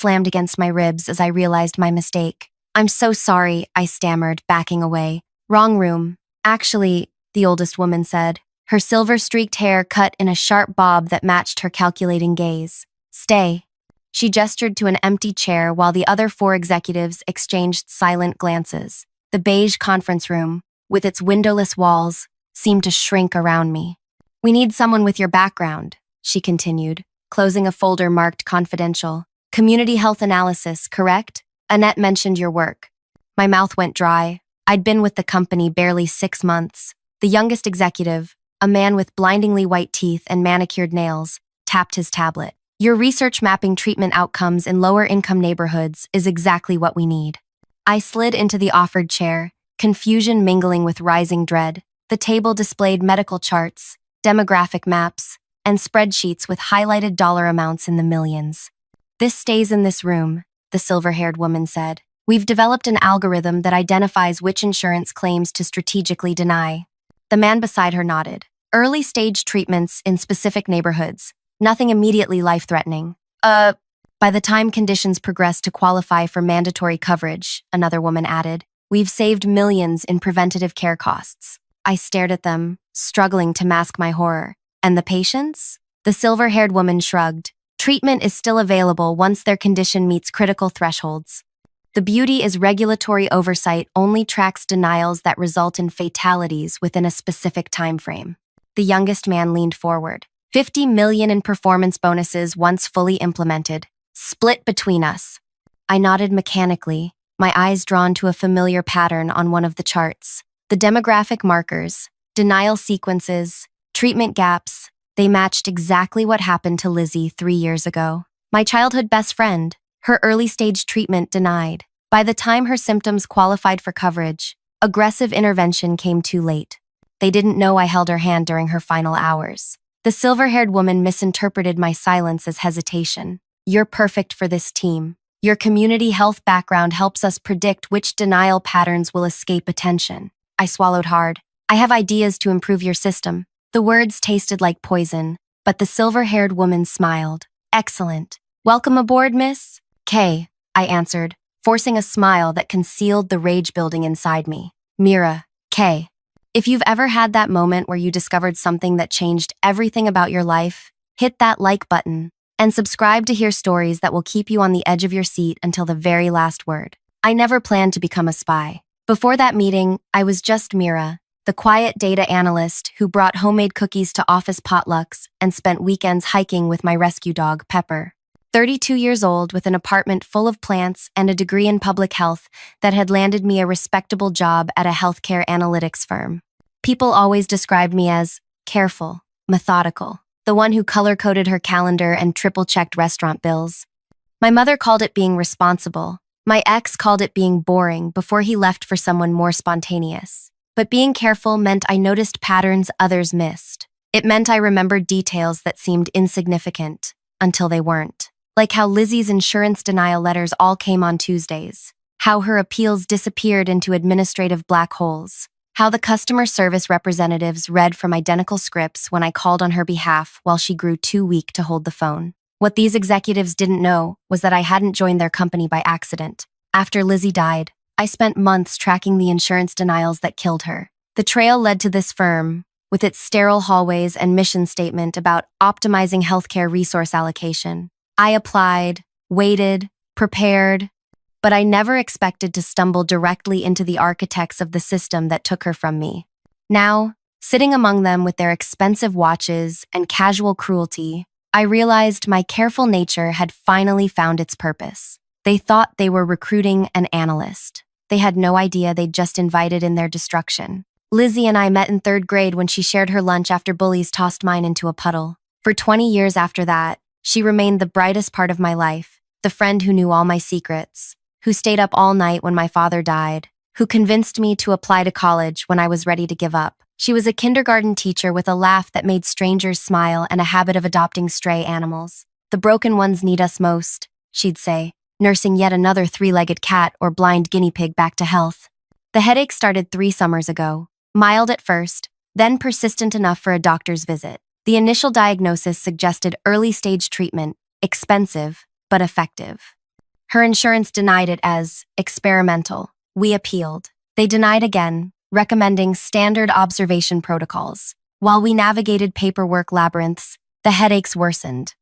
slammed against my ribs as I realized my mistake. "I'm so sorry," I stammered, backing away. "Wrong room." "Actually," the oldest woman said, her silver-streaked hair cut in a sharp bob that matched her calculating gaze. "Stay." She gestured to an empty chair while the other four executives exchanged silent glances. The beige conference room, with its windowless walls, seemed to shrink around me. "We need someone with your background," she continued, closing a folder marked confidential. "Community health analysis, correct? Annette mentioned your work." My mouth went dry. I'd been with the company barely 6 months. The youngest executive, a man with blindingly white teeth and manicured nails, tapped his tablet. "Your research mapping treatment outcomes in lower-income neighborhoods is exactly what we need." I slid into the offered chair, confusion mingling with rising dread. The table displayed medical charts, demographic maps, and spreadsheets with highlighted dollar amounts in the millions. "This stays in this room," the silver-haired woman said. "We've developed an algorithm that identifies which insurance claims to strategically deny." The man beside her nodded. "Early-stage treatments in specific neighborhoods. Nothing immediately life-threatening." By the time conditions progress to qualify for mandatory coverage," another woman added, "we've saved millions in preventative care costs." I stared at them, struggling to mask my horror. "And the patients?" The silver-haired woman shrugged. "Treatment is still available once their condition meets critical thresholds. The beauty is regulatory oversight only tracks denials that result in fatalities within a specific time frame." The youngest man leaned forward. "50 million in performance bonuses once fully implemented. Split between us." I nodded mechanically, my eyes drawn to a familiar pattern on one of the charts. The demographic markers, denial sequences, treatment gaps, they matched exactly what happened to Lizzie 3 years ago. My childhood best friend, her early-stage treatment denied. By the time her symptoms qualified for coverage, aggressive intervention came too late. They didn't know I held her hand during her final hours. The silver-haired woman misinterpreted my silence as hesitation. "You're perfect for this team. Your community health background helps us predict which denial patterns will escape attention." I swallowed hard. "I have ideas to improve your system." The words tasted like poison, but the silver-haired woman smiled. "Excellent. Welcome aboard, Miss K," I answered, forcing a smile that concealed the rage building inside me. "Mira K." If you've ever had that moment where you discovered something that changed everything about your life, hit that like button and subscribe to hear stories that will keep you on the edge of your seat until the very last word. I never planned to become a spy. Before that meeting, I was just Mira, the quiet data analyst who brought homemade cookies to office potlucks and spent weekends hiking with my rescue dog, Pepper. 32 years old with an apartment full of plants and a degree in public health that had landed me a respectable job at a healthcare analytics firm. People always described me as careful, methodical, the one who color-coded her calendar and triple-checked restaurant bills. My mother called it being responsible. My ex called it being boring before he left for someone more spontaneous. But being careful meant I noticed patterns others missed. It meant I remembered details that seemed insignificant until they weren't. Like how Lizzie's insurance denial letters all came on Tuesdays. How her appeals disappeared into administrative black holes. How the customer service representatives read from identical scripts when I called on her behalf while she grew too weak to hold the phone. What these executives didn't know was that I hadn't joined their company by accident. After Lizzie died, I spent months tracking the insurance denials that killed her. The trail led to this firm, with its sterile hallways and mission statement about optimizing healthcare resource allocation. I applied, waited, prepared, but I never expected to stumble directly into the architects of the system that took her from me. Now, sitting among them with their expensive watches and casual cruelty, I realized my careful nature had finally found its purpose. They thought they were recruiting an analyst. They had no idea they'd just invited in their destruction. Lizzie and I met in 3rd grade when she shared her lunch after bullies tossed mine into a puddle. For 20 years after that, she remained the brightest part of my life, the friend who knew all my secrets, who stayed up all night when my father died, who convinced me to apply to college when I was ready to give up. She was a kindergarten teacher with a laugh that made strangers smile and a habit of adopting stray animals. "The broken ones need us most," she'd say, nursing yet another 3-legged cat or blind guinea pig back to health. The headache started 3 summers ago, mild at first, then persistent enough for a doctor's visit. The initial diagnosis suggested early-stage treatment, expensive, but effective. Her insurance denied it as experimental. We appealed. They denied again, recommending standard observation protocols. While we navigated paperwork labyrinths, the headaches worsened.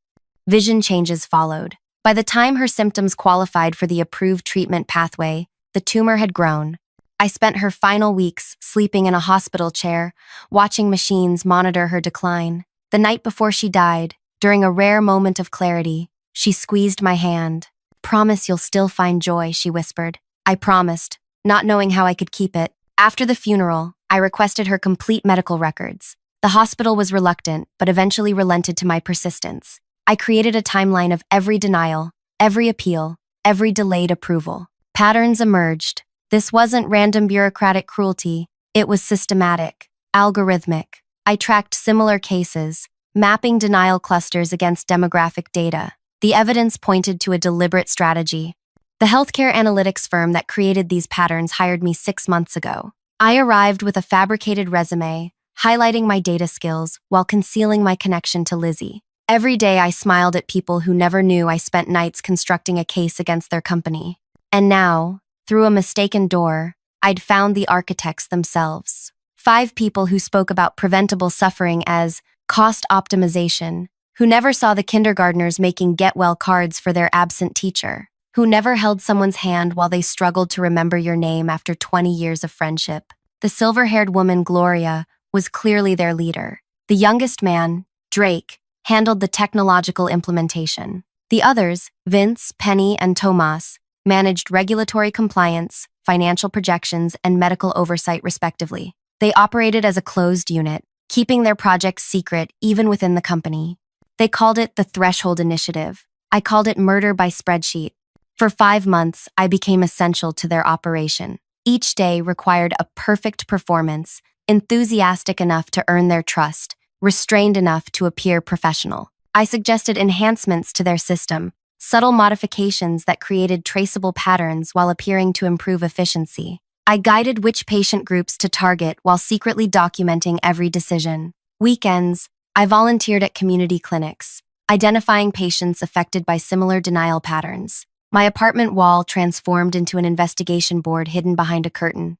Vision changes followed. By the time her symptoms qualified for the approved treatment pathway, the tumor had grown. I spent her final weeks sleeping in a hospital chair, watching machines monitor her decline. The night before she died, during a rare moment of clarity, she squeezed my hand. "Promise you'll still find joy," she whispered. I promised, not knowing how I could keep it. After the funeral, I requested her complete medical records. The hospital was reluctant, but eventually relented to my persistence. I created a timeline of every denial, every appeal, every delayed approval. Patterns emerged. This wasn't random bureaucratic cruelty. It was systematic, algorithmic. I tracked similar cases, mapping denial clusters against demographic data. The evidence pointed to a deliberate strategy. The healthcare analytics firm that created these patterns hired me 6 months ago. I arrived with a fabricated resume, highlighting my data skills while concealing my connection to Lizzie. Every day I smiled at people who never knew I spent nights constructing a case against their company. And now, through a mistaken door, I'd found the architects themselves. 5 people who spoke about preventable suffering as cost optimization, who never saw the kindergartners making get-well cards for their absent teacher, who never held someone's hand while they struggled to remember your name after 20 years of friendship. The silver-haired woman, Gloria, was clearly their leader. The youngest man, Drake, handled the technological implementation. The others, Vince, Penny, and Tomas, managed regulatory compliance, financial projections, and medical oversight respectively. They operated as a closed unit, keeping their projects secret even within the company. They called it the Threshold Initiative. I called it murder by spreadsheet. For 5 months, I became essential to their operation. Each day required a perfect performance, enthusiastic enough to earn their trust, restrained enough to appear professional. I suggested enhancements to their system, subtle modifications that created traceable patterns while appearing to improve efficiency. I guided which patient groups to target while secretly documenting every decision. Weekends, I volunteered at community clinics, identifying patients affected by similar denial patterns. My apartment wall transformed into an investigation board hidden behind a curtain.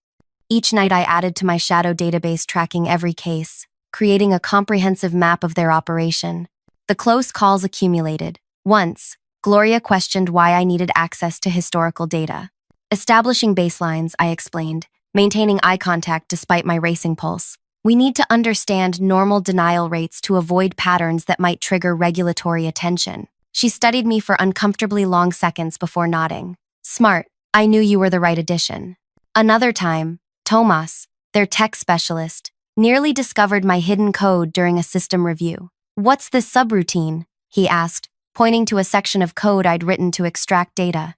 Each night I added to my shadow database tracking every case, creating a comprehensive map of their operation. The close calls accumulated. Once, Gloria questioned why I needed access to historical data. Establishing baselines, I explained, maintaining eye contact despite my racing pulse. We need to understand normal denial rates to avoid patterns that might trigger regulatory attention. She studied me for uncomfortably long seconds before nodding. Smart, I knew you were the right addition. Another time, Tomas, their tech specialist, nearly discovered my hidden code during a system review. "What's this subroutine?" he asked, pointing to a section of code I'd written to extract data.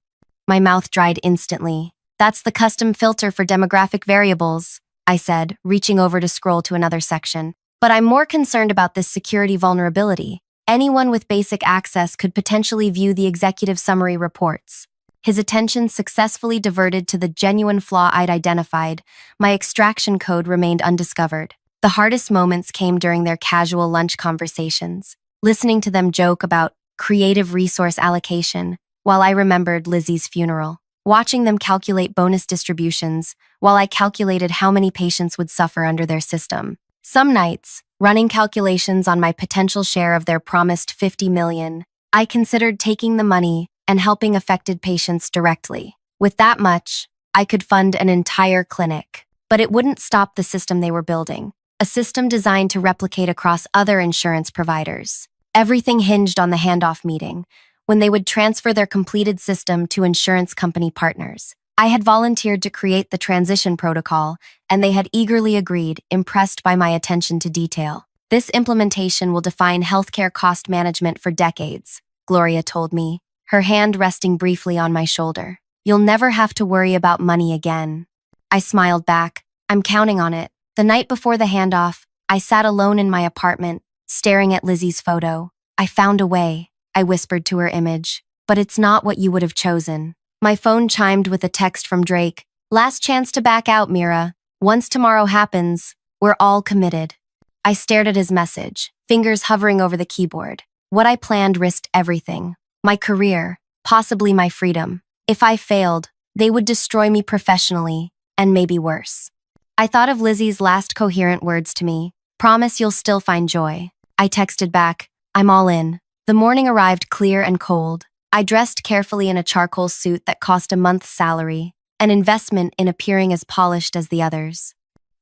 My mouth dried instantly. "That's the custom filter for demographic variables," I said, reaching over to scroll to another section. "But I'm more concerned about this security vulnerability. Anyone with basic access could potentially view the executive summary reports." His attention successfully diverted to the genuine flaw I'd identified. My extraction code remained undiscovered. The hardest moments came during their casual lunch conversations, listening to them joke about creative resource allocation while I remembered Lizzie's funeral, watching them calculate bonus distributions while I calculated how many patients would suffer under their system. Some nights, running calculations on my potential share of their promised $50 million, I considered taking the money and helping affected patients directly. With that much, I could fund an entire clinic. But it wouldn't stop the system they were building, a system designed to replicate across other insurance providers. Everything hinged on the handoff meeting, when they would transfer their completed system to insurance company partners. I had volunteered to create the transition protocol, and they had eagerly agreed, impressed by my attention to detail. "This implementation will define healthcare cost management for decades," Gloria told me, her hand resting briefly on my shoulder. "You'll never have to worry about money again." I smiled back. "I'm counting on it." The night before the handoff, I sat alone in my apartment, staring at Lizzie's photo. "I found a way," I whispered to her image, "but it's not what you would have chosen." My phone chimed with a text from Drake. "Last chance to back out, Mira. Once tomorrow happens, we're all committed." I stared at his message, fingers hovering over the keyboard. What I planned risked everything. My career, possibly my freedom. If I failed, they would destroy me professionally, and maybe worse. I thought of Lizzie's last coherent words to me, "Promise you'll still find joy." I texted back, "I'm all in." The morning arrived clear and cold. I dressed carefully in a charcoal suit that cost a month's salary, an investment in appearing as polished as the others.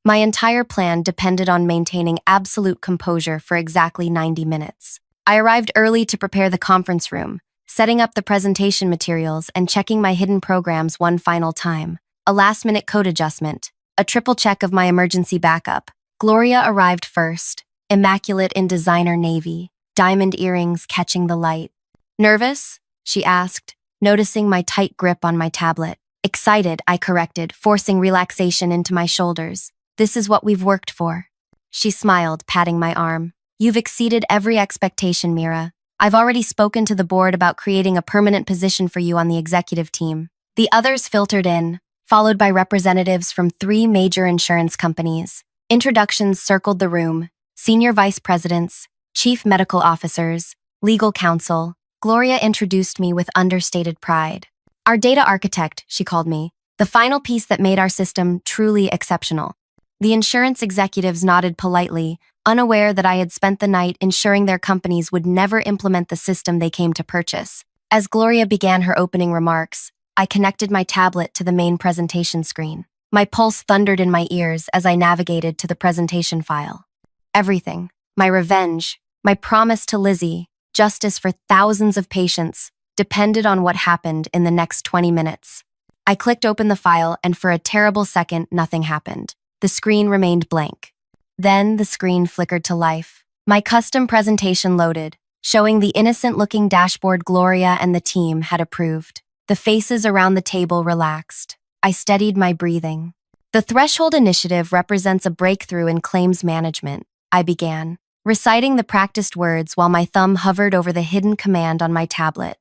My entire plan depended on maintaining absolute composure for exactly 90 minutes. I arrived early to prepare the conference room, setting up the presentation materials and checking my hidden programs one final time. A last-minute code adjustment, a triple check of my emergency backup. Gloria arrived first, immaculate in designer navy, diamond earrings catching the light. "Nervous?" she asked, noticing my tight grip on my tablet. "Excited," I corrected, forcing relaxation into my shoulders. "This is what we've worked for." She smiled, patting my arm. "You've exceeded every expectation, Mira. I've already spoken to the board about creating a permanent position for you on the executive team." The others filtered in, followed by representatives from 3 major insurance companies. Introductions circled the room: senior vice presidents, chief medical officers, legal counsel. Gloria introduced me with understated pride. "Our data architect," she called me, "the final piece that made our system truly exceptional." The insurance executives nodded politely, unaware that I had spent the night ensuring their companies would never implement the system they came to purchase. As Gloria began her opening remarks, I connected my tablet to the main presentation screen. My pulse thundered in my ears as I navigated to the presentation file. Everything, my revenge, my promise to Lizzie, justice for thousands of patients, depended on what happened in the next 20 minutes. I clicked open the file, and for a terrible second, nothing happened. The screen remained blank. Then the screen flickered to life. My custom presentation loaded, showing the innocent-looking dashboard Gloria and the team had approved. The faces around the table relaxed. I steadied my breathing. "The Threshold Initiative represents a breakthrough in claims management," I began, reciting the practiced words while my thumb hovered over the hidden command on my tablet.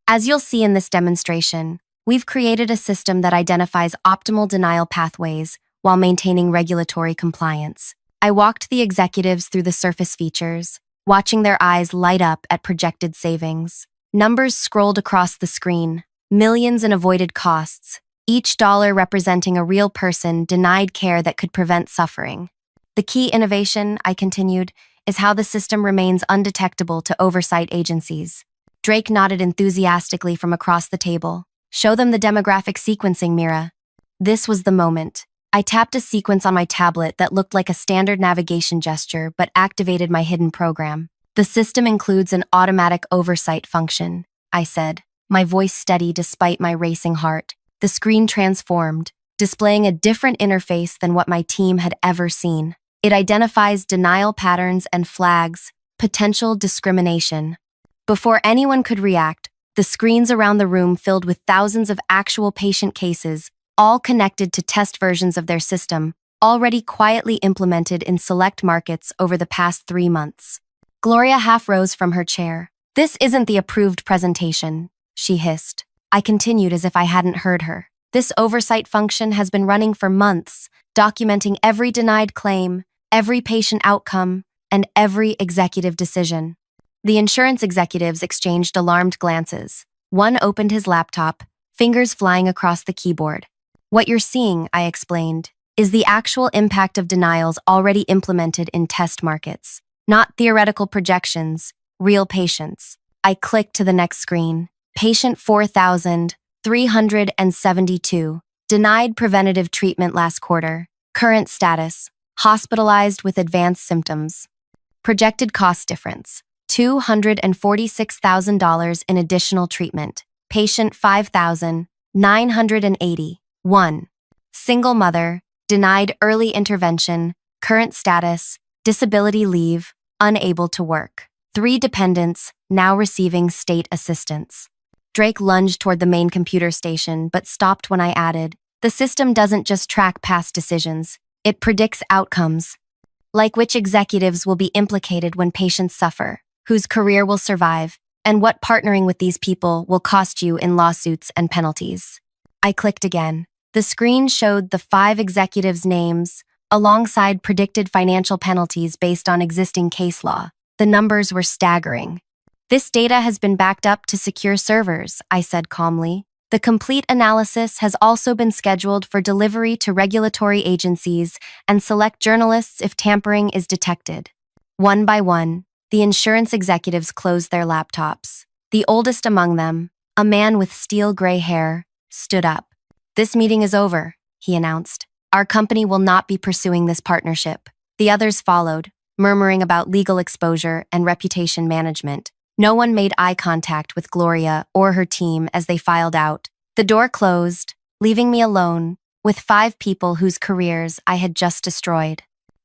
"As you'll see in this demonstration, we've created a system that identifies optimal denial pathways while maintaining regulatory compliance." I walked the executives through the surface features, watching their eyes light up at projected savings. Numbers scrolled across the screen, millions in avoided costs, each dollar representing a real person denied care that could prevent suffering. "The key innovation," I continued, "is how the system remains undetectable to oversight agencies." Drake nodded enthusiastically from across the table. "Show them the demographic sequencing, Mira." This was the moment. I tapped a sequence on my tablet that looked like a standard navigation gesture but activated my hidden program. "The system includes an automatic oversight function," I said, my voice steady despite my racing heart. The screen transformed, displaying a different interface than what my team had ever seen. It identifies denial patterns and flags potential discrimination. Before anyone could react, the screens around the room filled with thousands of actual patient cases, all connected to test versions of their system, already quietly implemented in select markets over the past 3 months. Gloria half rose from her chair. "This isn't the approved presentation," she hissed. I continued as if I hadn't heard her. "This oversight function has been running for months, documenting every denied claim, every patient outcome, and every executive decision." The insurance executives exchanged alarmed glances. One opened his laptop, fingers flying across the keyboard. "What you're seeing," I explained, "is the actual impact of denials already implemented in test markets. Not theoretical projections, real patients." I clicked to the next screen. Patient 4,372. Denied preventative treatment last quarter. Current status: hospitalized with advanced symptoms. Projected cost difference: $246,000 in additional treatment. Patient 5,980. 1. Single mother, denied early intervention, current status, disability leave, unable to work. 3 dependents, now receiving state assistance. Drake lunged toward the main computer station but stopped when I added, "The system doesn't just track past decisions, it predicts outcomes. Like which executives will be implicated when patients suffer, whose career will survive, and what partnering with these people will cost you in lawsuits and penalties." I clicked again. The screen showed the 5 executives' names, alongside predicted financial penalties based on existing case law. The numbers were staggering. "This data has been backed up to secure servers," I said calmly. The complete analysis has also been scheduled for delivery to regulatory agencies and select journalists if tampering is detected. One by one, the insurance executives closed their laptops. The oldest among them, a man with steel gray hair, stood up. "This meeting is over," he announced. "Our company will not be pursuing this partnership." The others followed, murmuring about legal exposure and reputation management. No one made eye contact with Gloria or her team as they filed out. The door closed, leaving me alone with 5 people whose careers I had just destroyed.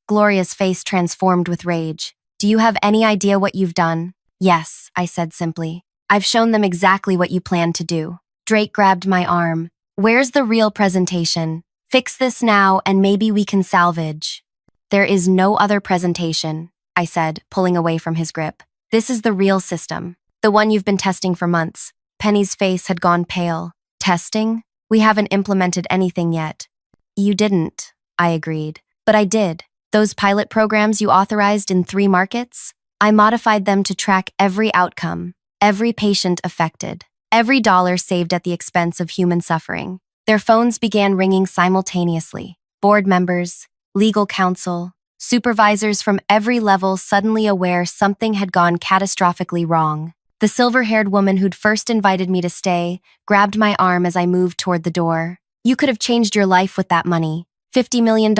Gloria's face transformed with rage. "Do you have any idea what you've done?" "Yes," I said simply. "I've shown them exactly what you planned to do." Drake grabbed my arm. "Where's the real presentation? Fix this now and maybe we can salvage." "There is no other presentation," I said, pulling away from his grip. "This is the real system, the one you've been testing for months." Penny's face had gone pale. "Testing? We haven't implemented anything yet." "You didn't," I agreed. "But I did. Those pilot programs you authorized in 3 markets? I modified them to track every outcome, every patient affected, every dollar saved at the expense of human suffering." Their phones began ringing simultaneously. Board members, legal counsel, supervisors from every level suddenly aware something had gone catastrophically wrong. The silver-haired woman who'd first invited me to stay grabbed my arm as I moved toward the door. "You could have changed your life with that money. $50 million.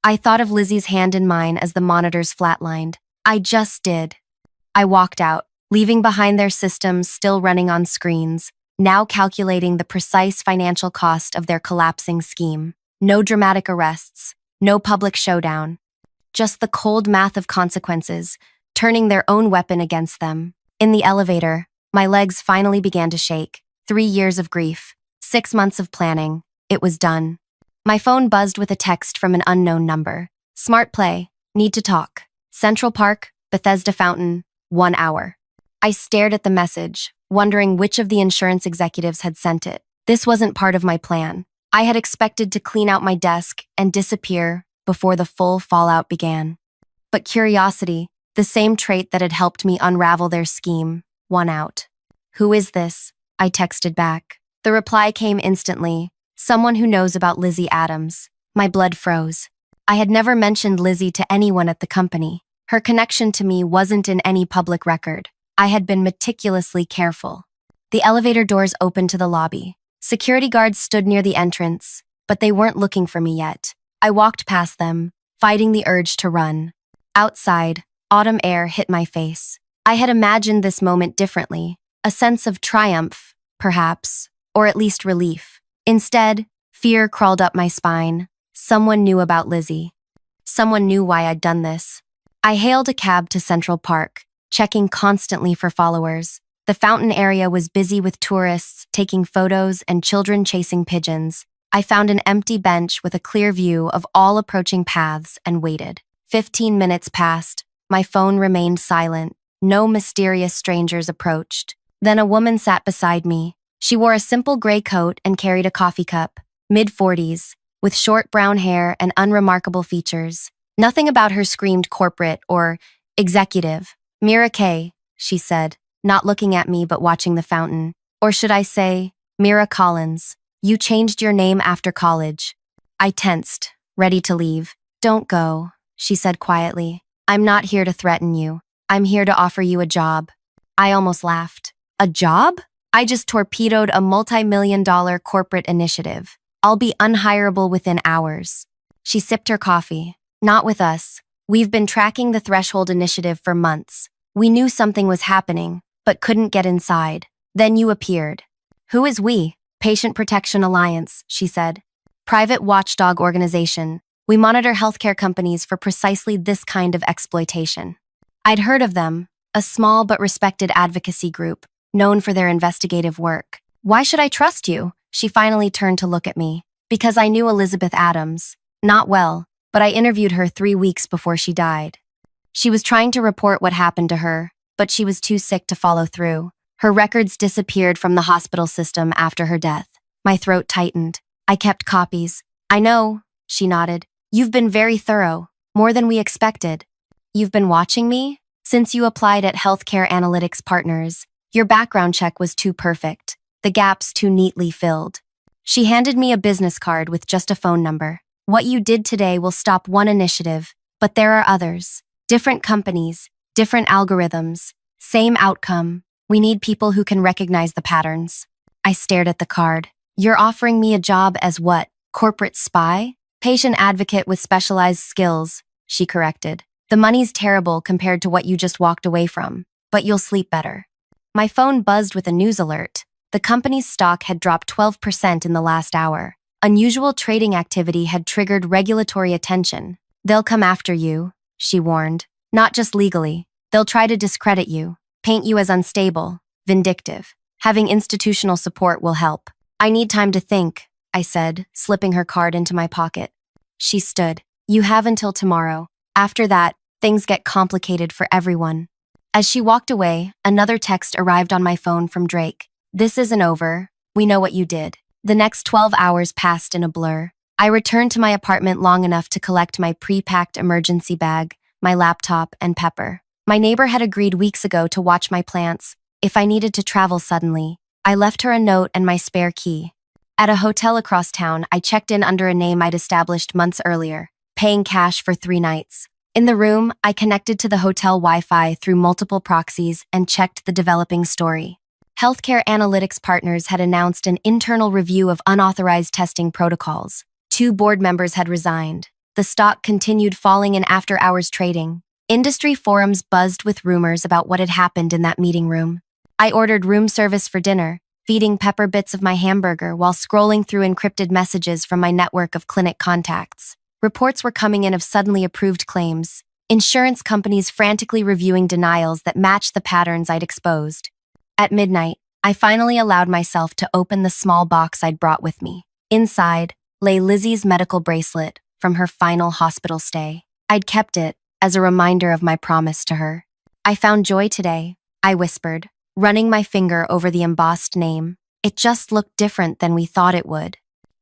I thought of Lizzie's hand in mine as the monitors flatlined. "I just did." I walked out, leaving behind their systems still running on screens, now calculating the precise financial cost of their collapsing scheme. No dramatic arrests, no public showdown. Just the cold math of consequences, turning their own weapon against them. In the elevator, my legs finally began to shake. 3 years of grief, 6 months of planning. It was done. My phone buzzed with a text from an unknown number. "Smart Play, need to talk. Central Park, Bethesda Fountain, 1 hour." I stared at the message, wondering which of the insurance executives had sent it. This wasn't part of my plan. I had expected to clean out my desk and disappear before the full fallout began. But curiosity, the same trait that had helped me unravel their scheme, won out. "Who is this?" I texted back. The reply came instantly. "Someone who knows about Lizzie Adams." My blood froze. I had never mentioned Lizzie to anyone at the company. Her connection to me wasn't in any public record. I had been meticulously careful. The elevator doors opened to the lobby. Security guards stood near the entrance, but they weren't looking for me yet. I walked past them, fighting the urge to run. Outside, autumn air hit my face. I had imagined this moment differently, a sense of triumph, perhaps, or at least relief. Instead, fear crawled up my spine. Someone knew about Lizzie. Someone knew why I'd done this. I hailed a cab to Central Park, checking constantly for followers. The fountain area was busy with tourists taking photos and children chasing pigeons. I found an empty bench with a clear view of all approaching paths and waited. 15 minutes passed. My phone remained silent. No mysterious strangers approached. Then a woman sat beside me. She wore a simple gray coat and carried a coffee cup, mid-40s, with short brown hair and unremarkable features. Nothing about her screamed corporate or executive. "Mira Kay," she said, not looking at me but watching the fountain. "Or should I say, Mira Collins. You changed your name after college." I tensed, ready to leave. "Don't go," she said quietly. "I'm not here to threaten you. I'm here to offer you a job." I almost laughed. "A job? I just torpedoed a multi-million-dollar corporate initiative. I'll be unhireable within hours." She sipped her coffee. "Not with us. We've been tracking the Threshold initiative for months. We knew something was happening, but couldn't get inside. Then you appeared." "Who is we?" "Patient Protection Alliance," she said. "Private watchdog organization. We monitor healthcare companies for precisely this kind of exploitation." I'd heard of them, a small but respected advocacy group, known for their investigative work. "Why should I trust you?" She finally turned to look at me. "Because I knew Elizabeth Adams. Not well, but I interviewed her 3 weeks before she died. She was trying to report what happened to her, but she was too sick to follow through. Her records disappeared from the hospital system after her death." My throat tightened. "I kept copies." "I know," she nodded. "You've been very thorough, more than we expected." "You've been watching me? Since you applied at Healthcare Analytics Partners, your background check was too perfect. the gaps too neatly filled. She handed me a business card with just a phone number. What you did today will stop one initiative, but there are others. Different companies, different algorithms, same outcome. We need people who can recognize the patterns. I stared at the card. You're offering me a job as what? Corporate spy? Patient advocate with specialized skills, she corrected. The money's terrible compared to what you just walked away from, but you'll sleep better. My phone buzzed with a news alert. The company's stock had dropped 12% in the last hour. Unusual trading activity had triggered regulatory attention. They'll come after you, she warned. Not just legally. They'll try to discredit you, paint you as unstable, vindictive. Having institutional support will help. I need time to think, I said, slipping her card into my pocket. She stood. You have until tomorrow. After that, things get complicated for everyone. As she walked away, another text arrived on my phone from Drake. This isn't over. We know what you did. The next 12 hours passed in a blur. I returned to my apartment long enough to collect my pre-packed emergency bag, my laptop, and Pepper. My neighbor had agreed weeks ago to watch my plants. If I needed to travel suddenly, I left her a note and my spare key. At a hotel across town, I checked in under a name I'd established months earlier, paying cash for 3 nights. In the room, I connected to the hotel Wi-Fi through multiple proxies and checked the developing story. Healthcare Analytics Partners had announced an internal review of unauthorized testing protocols. 2 board members had resigned. The stock continued falling in after-hours trading. Industry forums buzzed with rumors about what had happened in that meeting room. I ordered room service for dinner, feeding Pepper bits of my hamburger while scrolling through encrypted messages from my network of clinic contacts. Reports were coming in of suddenly approved claims, insurance companies frantically reviewing denials that matched the patterns I'd exposed. At midnight, I finally allowed myself to open the small box I'd brought with me. Inside lay Lizzie's medical bracelet from her final hospital stay. I'd kept it as a reminder of my promise to her. I found joy today, I whispered, running my finger over the embossed name. It just looked different than we thought it would.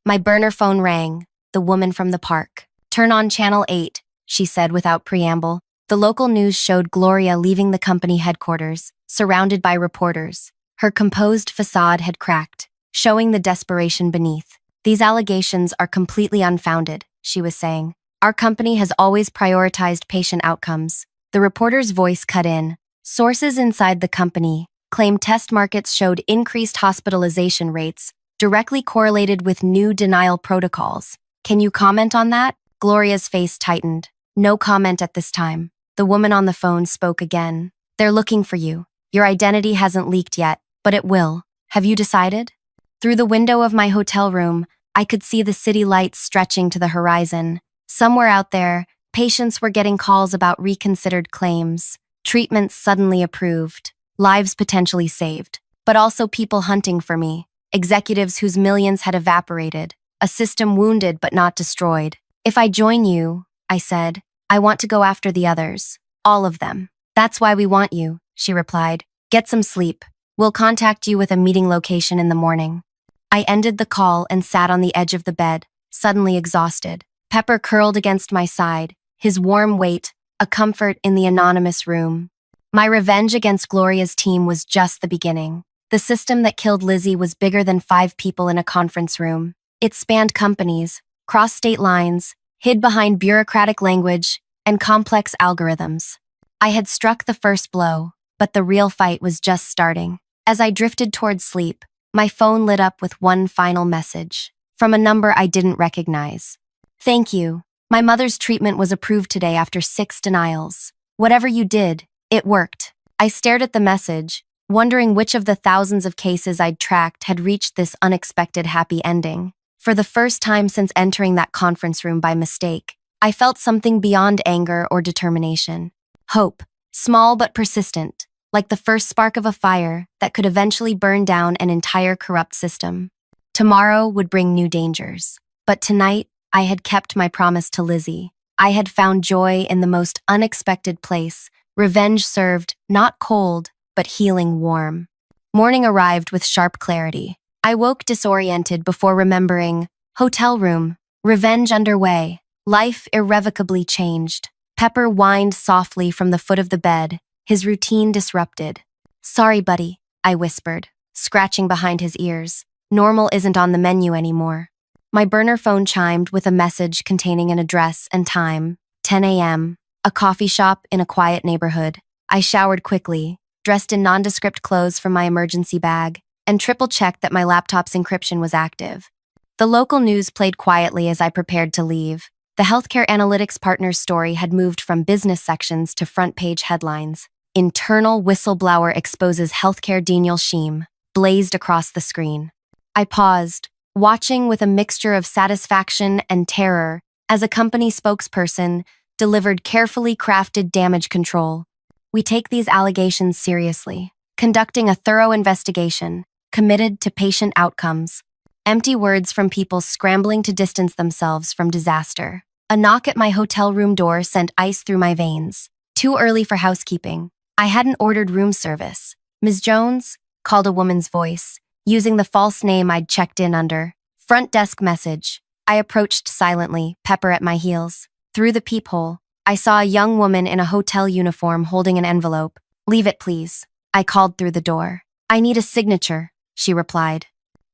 My burner phone rang, the woman from the park. Turn on channel 8, she said without preamble. The local news showed Gloria leaving the company headquarters, surrounded by reporters. Her composed facade had cracked, showing the desperation beneath. These allegations are completely unfounded, she was saying. Our company has always prioritized patient outcomes. The reporter's voice cut in. Sources inside the company claim test markets showed increased hospitalization rates, directly correlated with new denial protocols. Can you comment on that? Gloria's face tightened. No comment at this time. The woman on the phone spoke again. They're looking for you. Your identity hasn't leaked yet, but it will. Have you decided? Through the window of my hotel room, I could see the city lights stretching to the horizon. Somewhere out there, patients were getting calls about reconsidered claims, treatments suddenly approved, lives potentially saved, but also people hunting for me, executives whose millions had evaporated, a system wounded but not destroyed. If I join you, I said, I want to go after the others, all of them. That's why we want you, she replied. Get some sleep. We'll contact you with a meeting location in the morning. I ended the call and sat on the edge of the bed, suddenly exhausted. Pepper curled against my side, his warm weight, a comfort in the anonymous room. My revenge against Gloria's team was just the beginning. The system that killed Lizzie was bigger than 5 people in a conference room. It spanned companies, crossed state lines, hid behind bureaucratic language, and complex algorithms. I had struck the first blow, but the real fight was just starting. As I drifted towards sleep, my phone lit up with one final message, from a number I didn't recognize. Thank you. My mother's treatment was approved today after 6 denials. Whatever you did, it worked. I stared at the message, wondering which of the thousands of cases I'd tracked had reached this unexpected happy ending. For the first time since entering that conference room by mistake, I felt something beyond anger or determination. Hope, small but persistent, like the first spark of a fire that could eventually burn down an entire corrupt system. Tomorrow would bring new dangers, but tonight I had kept my promise to Lizzie. I had found joy in the most unexpected place, revenge served, not cold, but healing warm. Morning arrived with sharp clarity. I woke disoriented before remembering, hotel room, revenge underway, life irrevocably changed. Pepper whined softly from the foot of the bed, his routine disrupted. Sorry, buddy, I whispered. scratching behind his ears. Normal isn't on the menu anymore. My burner phone chimed with a message containing an address and time, 10 a.m., a coffee shop in a quiet neighborhood. I showered quickly, dressed in nondescript clothes from my emergency bag, and triple-checked that my laptop's encryption was active. The local news played quietly as I prepared to leave. The healthcare analytics partner's story had moved from business sections to front-page headlines. Internal whistleblower exposes healthcare Daniel Sheem, blazed across the screen. I paused, watching with a mixture of satisfaction and terror as a company spokesperson delivered carefully crafted damage control. We take these allegations seriously, conducting a thorough investigation, committed to patient outcomes. Empty words from people scrambling to distance themselves from disaster. A knock at my hotel room door sent ice through my veins. Too early for housekeeping. I hadn't ordered room service. Ms. Jones? Called a woman's voice, using the false name I'd checked in under. Front desk message. I approached silently, Pepper at my heels. Through the peephole, I saw a young woman in a hotel uniform holding an envelope. Leave it, please. I called through the door. I need a signature, she replied.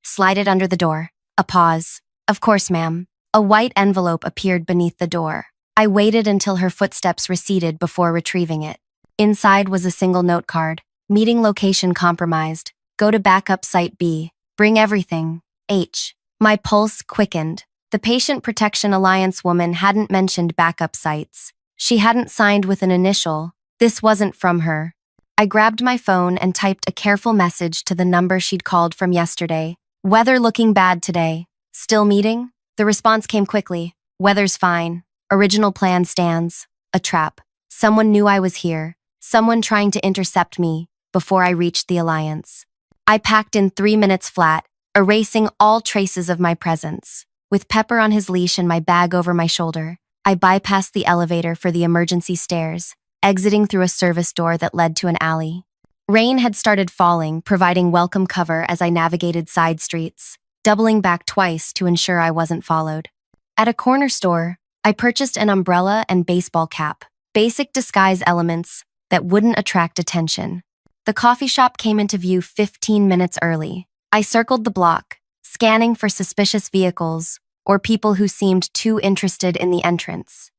Slide it under the door. A pause. Of course, ma'am. A white envelope appeared beneath the door. I waited until her footsteps receded before retrieving it. Inside was a single note card. Meeting location compromised. Go to backup site B. Bring everything. H. My pulse quickened. The Patient Protection Alliance woman hadn't mentioned backup sites. She hadn't signed with an initial. This wasn't from her. I grabbed my phone and typed a careful message to the number she'd called from yesterday. Weather looking bad today. Still meeting? The response came quickly. Weather's fine. Original plan stands. A trap. Someone knew I was here. Someone trying to intercept me before I reached the Alliance. I packed in 3 minutes flat, erasing all traces of my presence. With Pepper on his leash and my bag over my shoulder, I bypassed the elevator for the emergency stairs, exiting through a service door that led to an alley. Rain had started falling, providing welcome cover as I navigated side streets, doubling back twice to ensure I wasn't followed. At a corner store, I purchased an umbrella and baseball cap, basic disguise elements that wouldn't attract attention. The coffee shop came into view 15 minutes early. I circled the block, scanning for suspicious vehicles or people who seemed too interested in the entrance.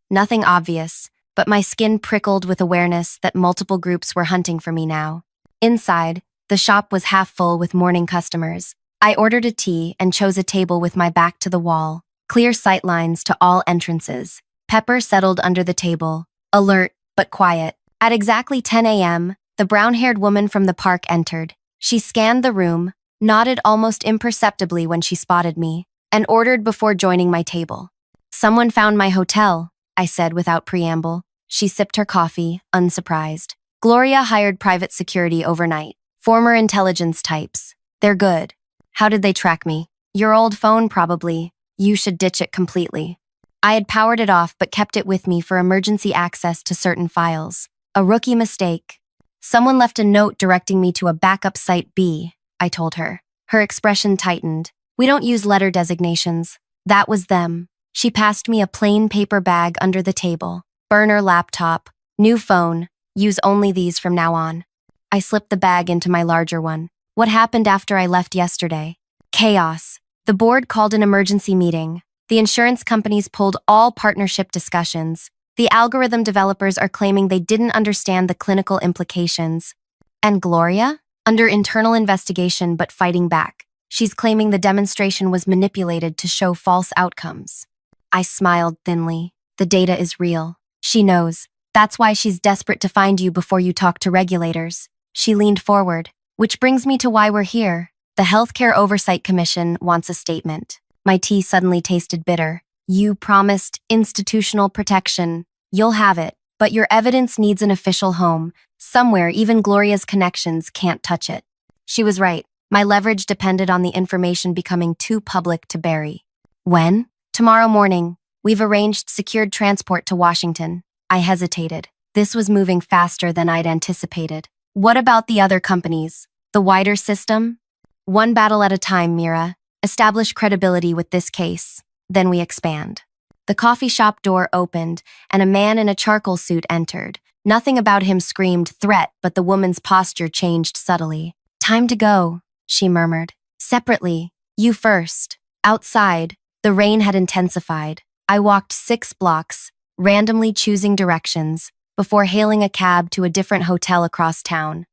Nothing obvious, but my skin prickled with awareness that multiple groups were hunting for me now. Inside, the shop was half full with morning customers. I ordered a tea and chose a table with my back to the wall, clear sight lines to all entrances. Pepper settled under the table, alert but quiet. At exactly 10 a.m., the brown-haired woman from the park entered. She scanned the room, nodded almost imperceptibly when she spotted me, and ordered before joining my table. Someone found my hotel, I said without preamble. She sipped her coffee, unsurprised. Gloria hired private security overnight. Former intelligence types. They're good. How did they track me? Your old phone, probably. You should ditch it completely. I had powered it off but kept it with me for emergency access to certain files. A rookie mistake. Someone left a note directing me to a backup site B, I told her. Her expression tightened. We don't use letter designations. That was them. She passed me a plain paper bag under the table. Burner laptop. New phone. Use only these from now on. I slipped the bag into my larger one. What happened after I left yesterday? Chaos. The board called an emergency meeting. The insurance companies pulled all partnership discussions. The algorithm developers are claiming they didn't understand the clinical implications. And Gloria? Under internal investigation but fighting back. She's claiming the demonstration was manipulated to show false outcomes. I smiled thinly. The data is real. She knows. That's why she's desperate to find you before you talk to regulators. She leaned forward. Which brings me to why we're here. The Healthcare Oversight Commission wants a statement. My tea suddenly tasted bitter. You promised institutional protection. You'll have it, but your evidence needs an official home. Somewhere even Gloria's connections can't touch it. She was right. My leverage depended on the information becoming too public to bury. When? Tomorrow morning. We've arranged secured transport to Washington. I hesitated. This was moving faster than I'd anticipated. What about the other companies? The wider system? One battle at a time, Mira. Establish credibility with this case. Then we expand. The coffee shop door opened, and a man in a charcoal suit entered. Nothing about him screamed threat, but the woman's posture changed subtly. Time to go, she murmured. Separately, you first. Outside, the rain had intensified. I walked 6 blocks, randomly choosing directions, before hailing a cab to a different hotel across town.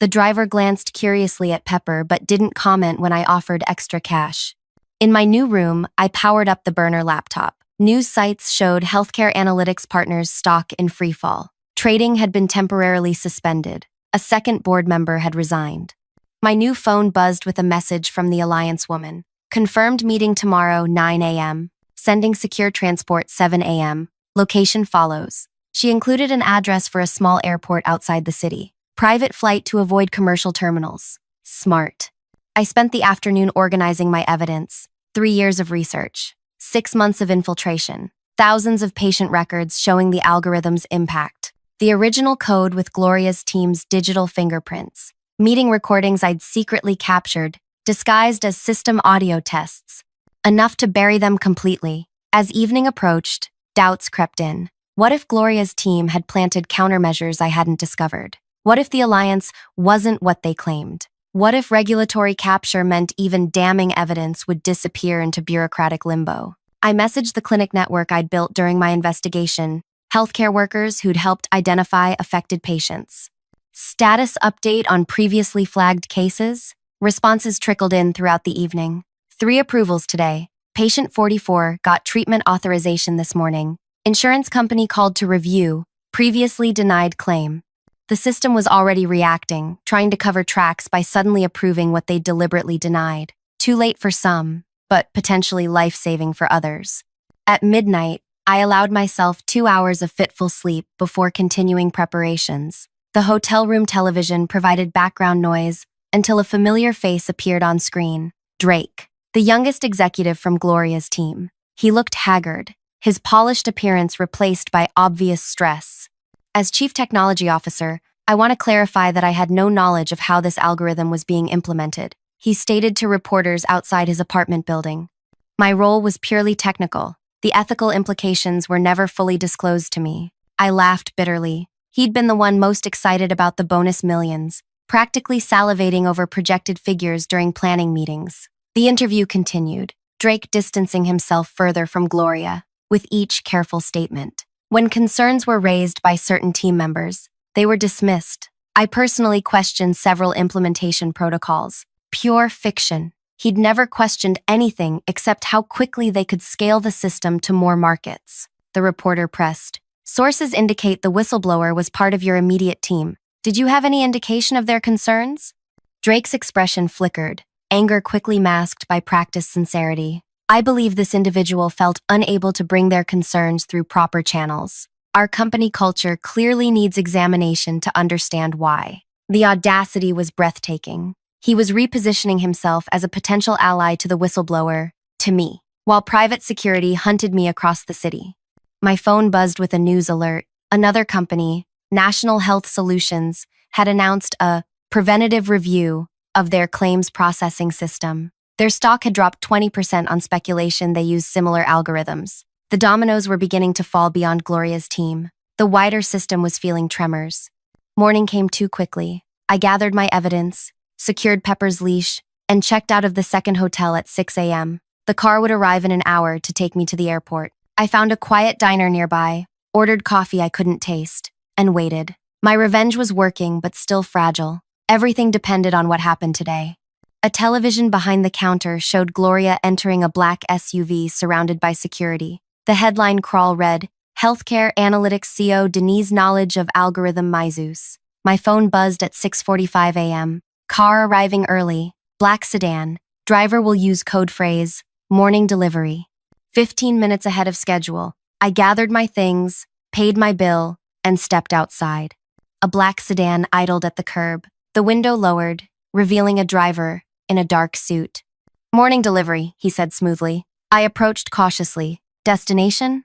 The driver glanced curiously at Pepper but didn't comment when I offered extra cash. In my new room, I powered up the burner laptop. News sites showed Healthcare Analytics Partners stock in freefall. Trading had been temporarily suspended. A second board member had resigned. My new phone buzzed with a message from the Alliance woman. Confirmed meeting tomorrow, 9 a.m. Sending secure transport, 7 a.m. Location follows. She included an address for a small airport outside the city. Private flight to avoid commercial terminals. Smart. I spent the afternoon organizing my evidence. 3 years of research. 6 months of infiltration. Thousands of patient records showing the algorithm's impact. The original code with Gloria's team's digital fingerprints. Meeting recordings I'd secretly captured, disguised as system audio tests. Enough to bury them completely. As evening approached, doubts crept in. What if Gloria's team had planted countermeasures I hadn't discovered? What if the Alliance wasn't what they claimed? What if regulatory capture meant even damning evidence would disappear into bureaucratic limbo? I messaged the clinic network I'd built during my investigation, healthcare workers who'd helped identify affected patients. Status update on previously flagged cases? Responses trickled in throughout the evening. 3 approvals today. Patient 44 got treatment authorization this morning. Insurance company called to review. Previously denied claim. The system was already reacting, trying to cover tracks by suddenly approving what they deliberately denied. Too late for some, but potentially life-saving for others. At midnight, I allowed myself 2 hours of fitful sleep before continuing preparations. The hotel room television provided background noise until a familiar face appeared on screen. Drake, the youngest executive from Gloria's team. He looked haggard, his polished appearance replaced by obvious stress. As Chief Technology Officer, I want to clarify that I had no knowledge of how this algorithm was being implemented, he stated to reporters outside his apartment building. My role was purely technical. The ethical implications were never fully disclosed to me. I laughed bitterly. He'd been the one most excited about the bonus millions, practically salivating over projected figures during planning meetings. The interview continued, Drake distancing himself further from Gloria, with each careful statement. When concerns were raised by certain team members, they were dismissed. I personally questioned several implementation protocols. Pure fiction. He'd never questioned anything except how quickly they could scale the system to more markets. The reporter pressed. Sources indicate the whistleblower was part of your immediate team. Did you have any indication of their concerns? Drake's expression flickered, anger quickly masked by practiced sincerity. I believe this individual felt unable to bring their concerns through proper channels. Our company culture clearly needs examination to understand why. The audacity was breathtaking. He was repositioning himself as a potential ally to the whistleblower, to me, while private security hunted me across the city. My phone buzzed with a news alert. Another company, National Health Solutions, had announced a preventative review of their claims processing system. Their stock had dropped 20% on speculation they used similar algorithms. The dominoes were beginning to fall beyond Gloria's team. The wider system was feeling tremors. Morning came too quickly. I gathered my evidence, secured Pepper's leash, and checked out of the second hotel at 6 a.m. The car would arrive in an hour to take me to the airport. I found a quiet diner nearby, ordered coffee I couldn't taste, and waited. My revenge was working, but still fragile. Everything depended on what happened today. A television behind the counter showed Gloria entering a black SUV surrounded by security. The headline crawl read, Healthcare Analytics CEO Denise Knowledge of Algorithm Myzus. My phone buzzed at 6:45 a.m. Car arriving early, black sedan. Driver will use code phrase, morning delivery. 15 minutes ahead of schedule. I gathered my things, paid my bill, and stepped outside. A black sedan idled at the curb, the window lowered, revealing a driver in a dark suit. Morning delivery, he said smoothly. I approached cautiously. Destination?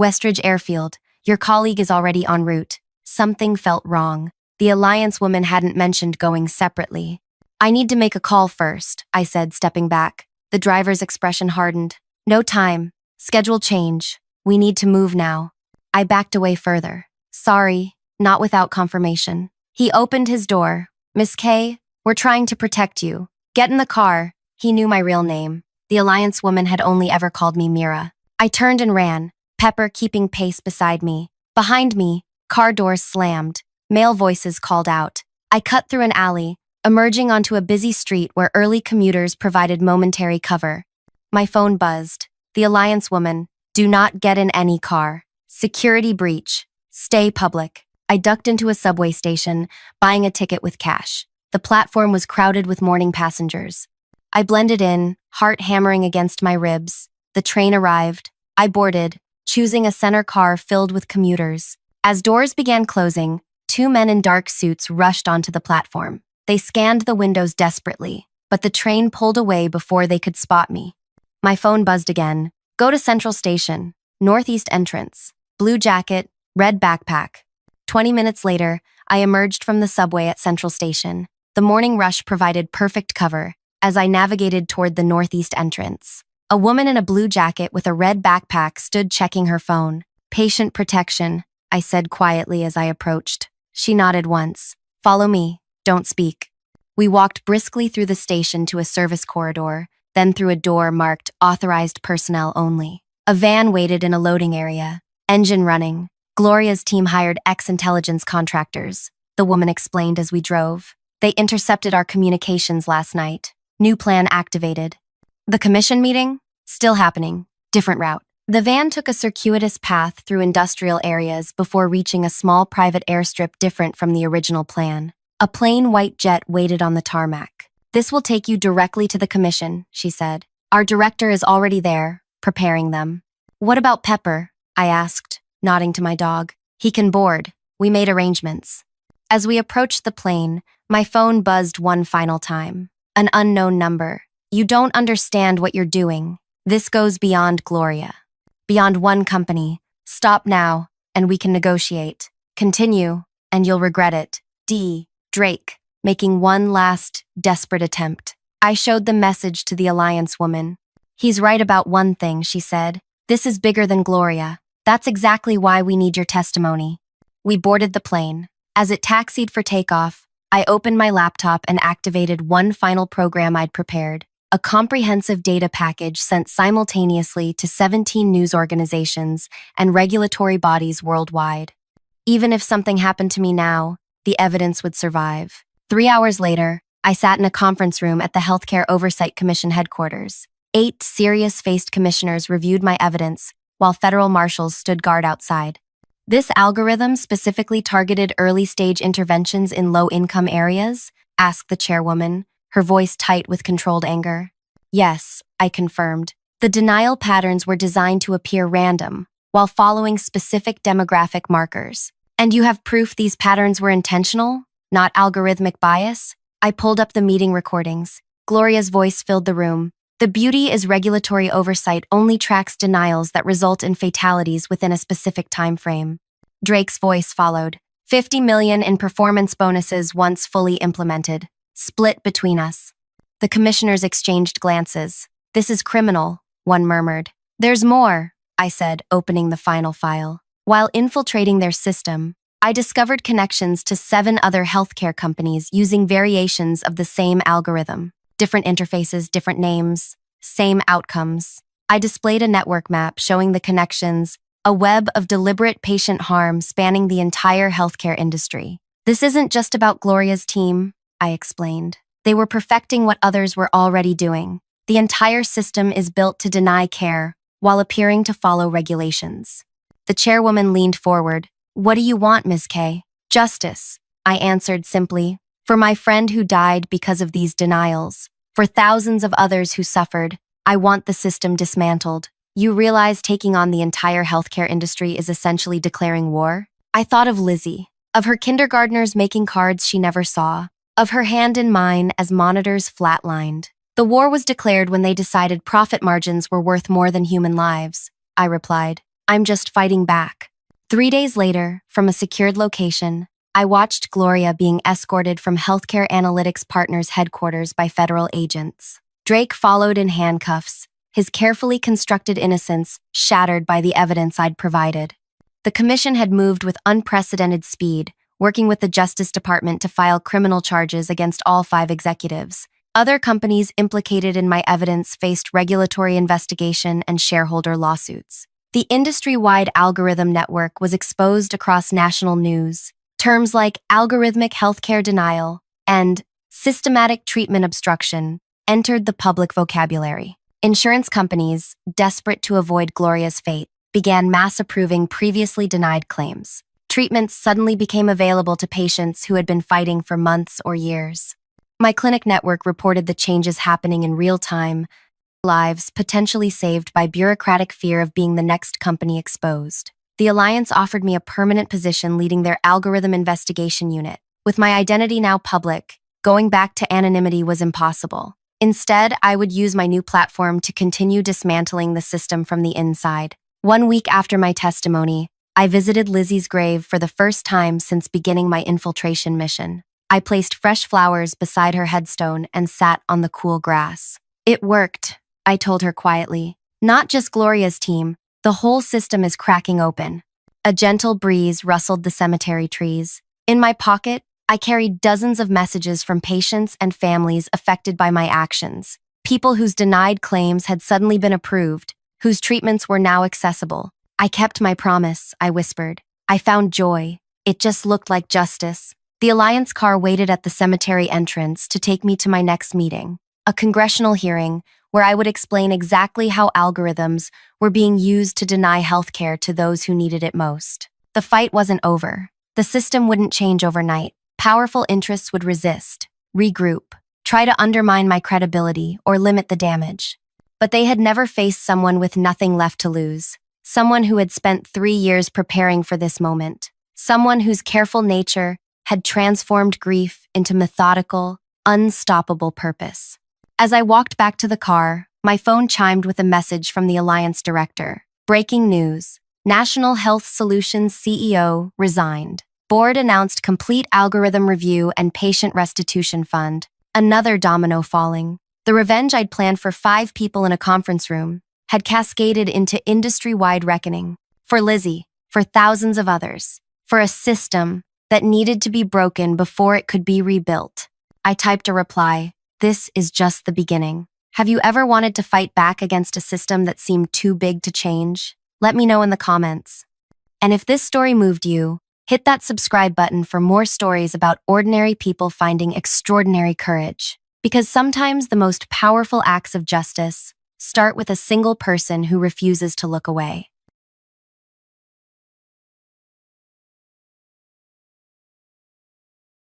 Westridge Airfield. Your colleague is already en route. Something felt wrong. The Alliance woman hadn't mentioned going separately. I need to make a call first, I said, stepping back. The driver's expression hardened. No time. Schedule change. We need to move now. I backed away further. Sorry, not without confirmation. He opened his door. Miss K, We're trying to protect you. Get in the car. He knew my real name. The Alliance woman had only ever called me Mira. I turned and ran, Pepper keeping pace beside me. Behind me, car doors slammed. Male voices called out. I cut through an alley, emerging onto a busy street where early commuters provided momentary cover. My phone buzzed. The Alliance woman, do not get in any car. Security breach. Stay public. I ducked into a subway station, buying a ticket with cash. The platform was crowded with morning passengers. I blended in, heart hammering against my ribs. The train arrived. I boarded, choosing a center car filled with commuters. As doors began closing, two men in dark suits rushed onto the platform. They scanned the windows desperately, but the train pulled away before they could spot me. My phone buzzed again. Go to Central Station, Northeast entrance, blue jacket, red backpack. 20 minutes later, I emerged from the subway at Central Station. The morning rush provided perfect cover as I navigated toward the Northeast entrance. A woman in a blue jacket with a red backpack stood checking her phone. Patient protection, I said quietly as I approached. She nodded once. Follow me, don't speak. We walked briskly through the station to a service corridor, then through a door marked Authorized Personnel Only. A van waited in a loading area, engine running. Gloria's team hired ex-intelligence contractors, the woman explained as we drove. They intercepted our communications last night. New plan activated. The commission meeting? Still happening. Different route. The van took a circuitous path through industrial areas before reaching a small private airstrip different from the original plan. A plain white jet waited on the tarmac. This will take you directly to the commission, she said. Our director is already there, preparing them. What about Pepper? I asked, nodding to my dog. He can board. We made arrangements. As we approached the plane, my phone buzzed one final time. An unknown number. You don't understand what you're doing. This goes beyond Gloria. Beyond one company. Stop now, and we can negotiate. Continue, and you'll regret it. D. Drake, making one last, desperate attempt. I showed the message to the Alliance woman. He's right about one thing, she said. This is bigger than Gloria. That's exactly why we need your testimony. We boarded the plane. As it taxied for takeoff, I opened my laptop and activated one final program I'd prepared, a comprehensive data package sent simultaneously to 17 news organizations and regulatory bodies worldwide. Even if something happened to me now, the evidence would survive. 3 hours later, I sat in a conference room at the Healthcare Oversight Commission headquarters. 8 serious-faced commissioners reviewed my evidence, while federal marshals stood guard outside. This algorithm specifically targeted early-stage interventions in low-income areas? Asked the chairwoman, her voice tight with controlled anger. Yes, I confirmed. The denial patterns were designed to appear random, while following specific demographic markers. And you have proof these patterns were intentional, not algorithmic bias? I pulled up the meeting recordings. Gloria's voice filled the room. The beauty is regulatory oversight only tracks denials that result in fatalities within a specific time frame. Drake's voice followed. 50 million in performance bonuses once fully implemented. Split between us. The commissioners exchanged glances. This is criminal, one murmured. There's more, I said, opening the final file. While infiltrating their system, I discovered connections to 7 other healthcare companies using variations of the same algorithm. Different interfaces, different names, same outcomes. I displayed a network map showing the connections, a web of deliberate patient harm spanning the entire healthcare industry. This isn't just about Gloria's team, I explained. They were perfecting what others were already doing. The entire system is built to deny care while appearing to follow regulations. The chairwoman leaned forward. What do you want, Ms. K? Justice, I answered simply. For my friend who died because of these denials. For thousands of others who suffered, I want the system dismantled. You realize taking on the entire healthcare industry is essentially declaring war? I thought of Lizzie, of her kindergartners making cards she never saw, of her hand in mine as monitors flatlined. The war was declared when they decided profit margins were worth more than human lives, I replied. I'm just fighting back. 3 days later, from a secured location, I watched Gloria being escorted from Healthcare Analytics Partners headquarters by federal agents. Drake followed in handcuffs, his carefully constructed innocence shattered by the evidence I'd provided. The commission had moved with unprecedented speed, working with the Justice Department to file criminal charges against all 5 executives. Other companies implicated in my evidence faced regulatory investigation and shareholder lawsuits. The industry-wide algorithm network was exposed across national news. Terms like algorithmic healthcare denial and systematic treatment obstruction entered the public vocabulary. Insurance companies, desperate to avoid Gloria's fate, began mass approving previously denied claims. Treatments suddenly became available to patients who had been fighting for months or years. My clinic network reported the changes happening in real time, lives potentially saved by bureaucratic fear of being the next company exposed. The Alliance offered me a permanent position leading their algorithm investigation unit. With my identity now public, going back to anonymity was impossible. Instead, I would use my new platform to continue dismantling the system from the inside. 1 week after my testimony, I visited Lizzie's grave for the first time since beginning my infiltration mission. I placed fresh flowers beside her headstone and sat on the cool grass. It worked, I told her quietly. Not just Gloria's team, the whole system is cracking open. A gentle breeze rustled the cemetery trees. In my pocket, I carried dozens of messages from patients and families affected by my actions. People whose denied claims had suddenly been approved, whose treatments were now accessible. I kept my promise, I whispered. I found joy. It just looked like justice. The Alliance car waited at the cemetery entrance to take me to my next meeting, a congressional hearing where I would explain exactly how algorithms were being used to deny healthcare to those who needed it most. The fight wasn't over. The system wouldn't change overnight. Powerful interests would resist, regroup, try to undermine my credibility or limit the damage. But they had never faced someone with nothing left to lose, someone who had spent 3 years preparing for this moment, someone whose careful nature had transformed grief into methodical, unstoppable purpose. As I walked back to the car, my phone chimed with a message from the Alliance director. Breaking news. National Health Solutions CEO resigned. Board announced complete algorithm review and patient restitution fund. Another domino falling. The revenge I'd planned for 5 people in a conference room had cascaded into industry-wide reckoning. For Lizzie, for thousands of others, for a system that needed to be broken before it could be rebuilt. I typed a reply. This is just the beginning. Have you ever wanted to fight back against a system that seemed too big to change? Let me know in the comments. And if this story moved you, hit that subscribe button for more stories about ordinary people finding extraordinary courage. Because sometimes the most powerful acts of justice start with a single person who refuses to look away.